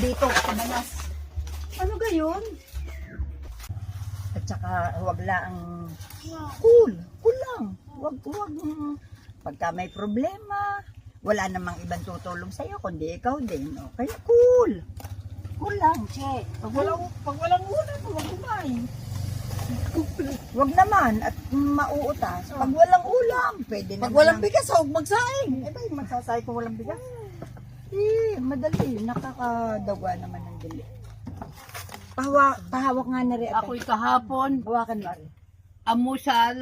Dito, sa balas. Ano gayon? At saka, huwag lang cool. Cool lang. Huwag. Pagka may problema, wala namang ibang tutulong sa'yo, kundi ikaw din. O, kaya cool. Cool lang, che. Pag walang ulam, huwag kumain. Huwag naman at mauutas. Pag walang ulam, pwede naman. Pag walang bigas, huwag magsaing. Eh, ba, magsasahay kung walang bigas? Madali. Nakakadawa naman ng dili. Pahawak nga na rin. Ako'y kahapon, Hawakan mo rin. amusal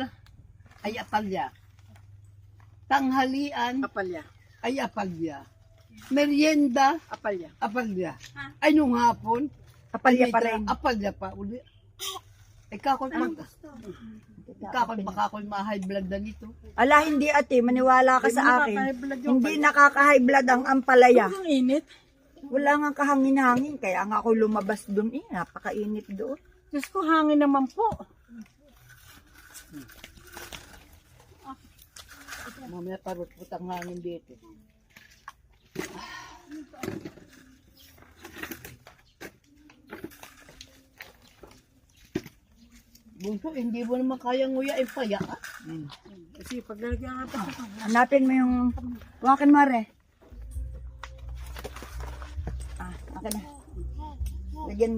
ay apalya. Tanghalian Apalya. ay apalya. Merienda, Apalya. apalya. Ay nung hapon, Kapalya pa rin. apalya pa uli. Ikaw baka ako'y ma-high blood na nito. Ala, hindi ate. Maniwala ka sa akin. Hindi nakaka-high blood ang ampalaya. Ang init. Wala nga kahangin-hangin. Kaya nga ako lumabas doon. Napakainit doon. Diyos ko, hangin naman po. Mamaya parut-put ang hangin dito. Bunso, hindi mo naman kayang nguyain pa ya. Kasi pag lalagyan nga pa. Hanapin mo yung... Hawakan mo rin. Okay na. Lagyan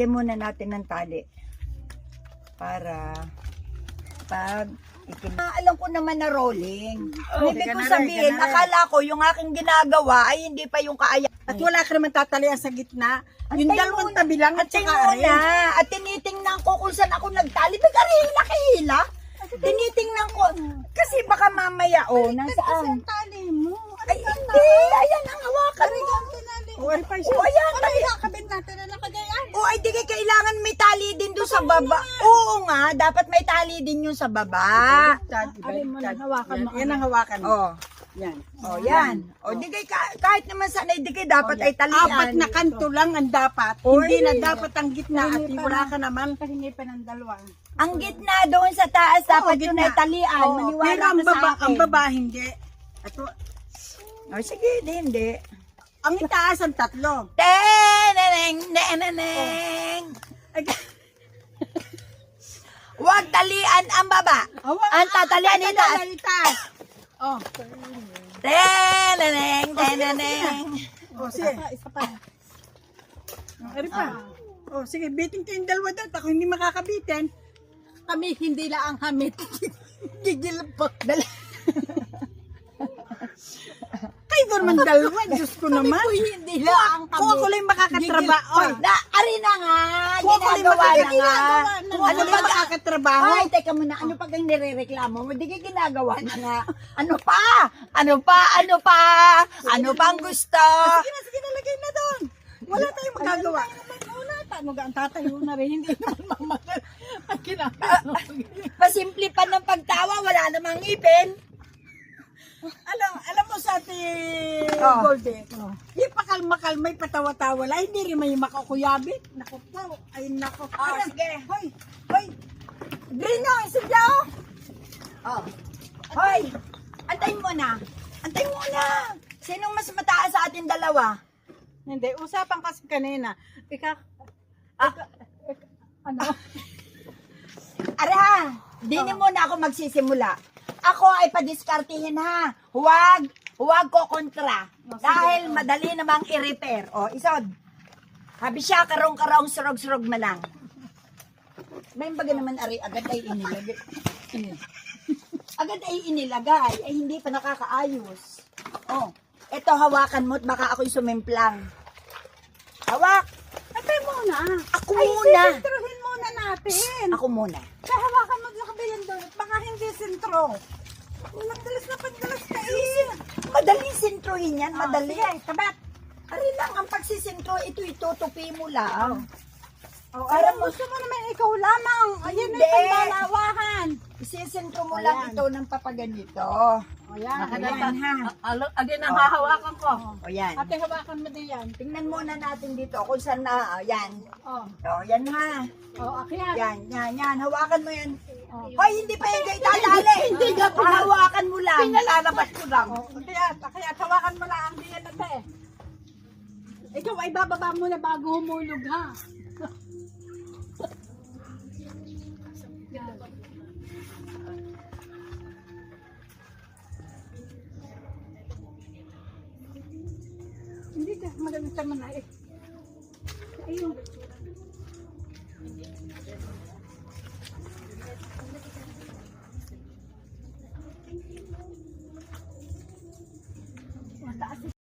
muna natin ng tali. Para pag alam ko naman na rolling. Ibig ko sabihin, akala ko yung aking ginagawa ay hindi pa yung kaaya. At wala ka naman tatalian sa gitna. Yung Antay dalawang muna. tabi lang at Antay saka muna. At tinitingnan ko kung saan ako nagtali. Hila. Tinitingnan ko. Kasi baka mamaya, nasaan? tali mo. Ay, hindi. Ayan ang hawakan mo. O, ay pa siya. O, ayan. Kabit natin na nakagayan. O, ay, di kailangan may tali din doon sa baba. Oo nga, dapat may tali din yung sa baba. Hawakan mo. Yan ang hawakan mo. O, Yan. yan. O, di kahit naman sanay, di dapat ay talian. Apat na kanto lang ang dapat. Oy. Hindi na dapat ang gitna at wala ka naman. Pahingi pa ng dalawa. Ang gitna doon sa taas, dapat yun ay gitna. talian. Maniwala Pero ka sa akin. ang baba hindi. At O, sige, hindi. ang itaas ang tatlo. Teneneng, neneneng. Huwag talian ang baba. Ang tatalian ni taas. Itaas. Oh. Teneneng, teneneng. Oh, sige. Isa pa. Ari pa. Oh, sige, bitin ko yung dalawa doon. Ako hindi makakabitin. Kami hindi lang ang hamit. Gigil pa. Kayo naman dalawa. Diyos ko naman. Hindi lang ang Kung ako lang makakatrabaho. Ari na nga. Kung ako lang Ginagawa na nga. Kung ako lang makakatrabaho. Ay, teka muna. Ano pag ang nirereklamo mo? Di ka ginagawa na nga. Ano pa? Ano pa ang gusto? Sige na, lagay na doon. Wala tayong magagawa. Ano ga ang tatayo na rin, hindi naman mamagal ang ginagawa. Pasimple pa ng pagtawa, wala namang ngipin. Alam mo sa ating Oh. Goldie, yung pakalma-kalma, may patawa-tawa lang, hindi rin may makakuyabi. Naku po, ay naku. Sige. Hoy, Green na, isadya oh. Hoy, antayin mo na. Sinong mas mataas sa ating dalawa? hindi, usapan kasi kanina. Ano? Are ha, dini muna ako magsisimula. Ako ay padiskartihin ha. Huwag ko kontra. Dahil madali namang i-repair. O, isod. Habi siya, karong-karong, surog-surog na lang. May baga naman ari, agad ay inilagay. Agad ay inilagay, ay hindi pa nakakaayos. O, eto hawakan mo at baka ako'y sumimplang. Hawak! Atay muna. Ako muna! Sentrohin muna natin. Ako muna. Kaya hawakan mo sa kabilang doon at baka hindi sentro. Nagdalas na pagdalas ka eh. Madaling sentrohin yan, madali. Sige, tabat. Ari lang, ang pagsisintro, ito itutupi mo lang. Para gusto mo naman ikaw lamang. Ayan na Hindi. yung pangdalawahan. Isisintro mo lang ito ng papaganito. Ayan. Ayan ha. Agin ang hahawakan ko. O yan. Ate, hawakan mo din yan. Tingnan muna natin dito kung saan na, yan. Oh. O, yan ha. Akyat. Yan. Hawakan mo yan. Hoy, hindi pa yung kayo tatali. Hindi nga po. Hawakan mo lang. Pinalalabas ko lang. Akyat. Hawakan mo lang ang diyan na te. Ikaw ay bababa mo na bago humulog, ha? Yan. Hindi ka maganda naman na eh. Ayun.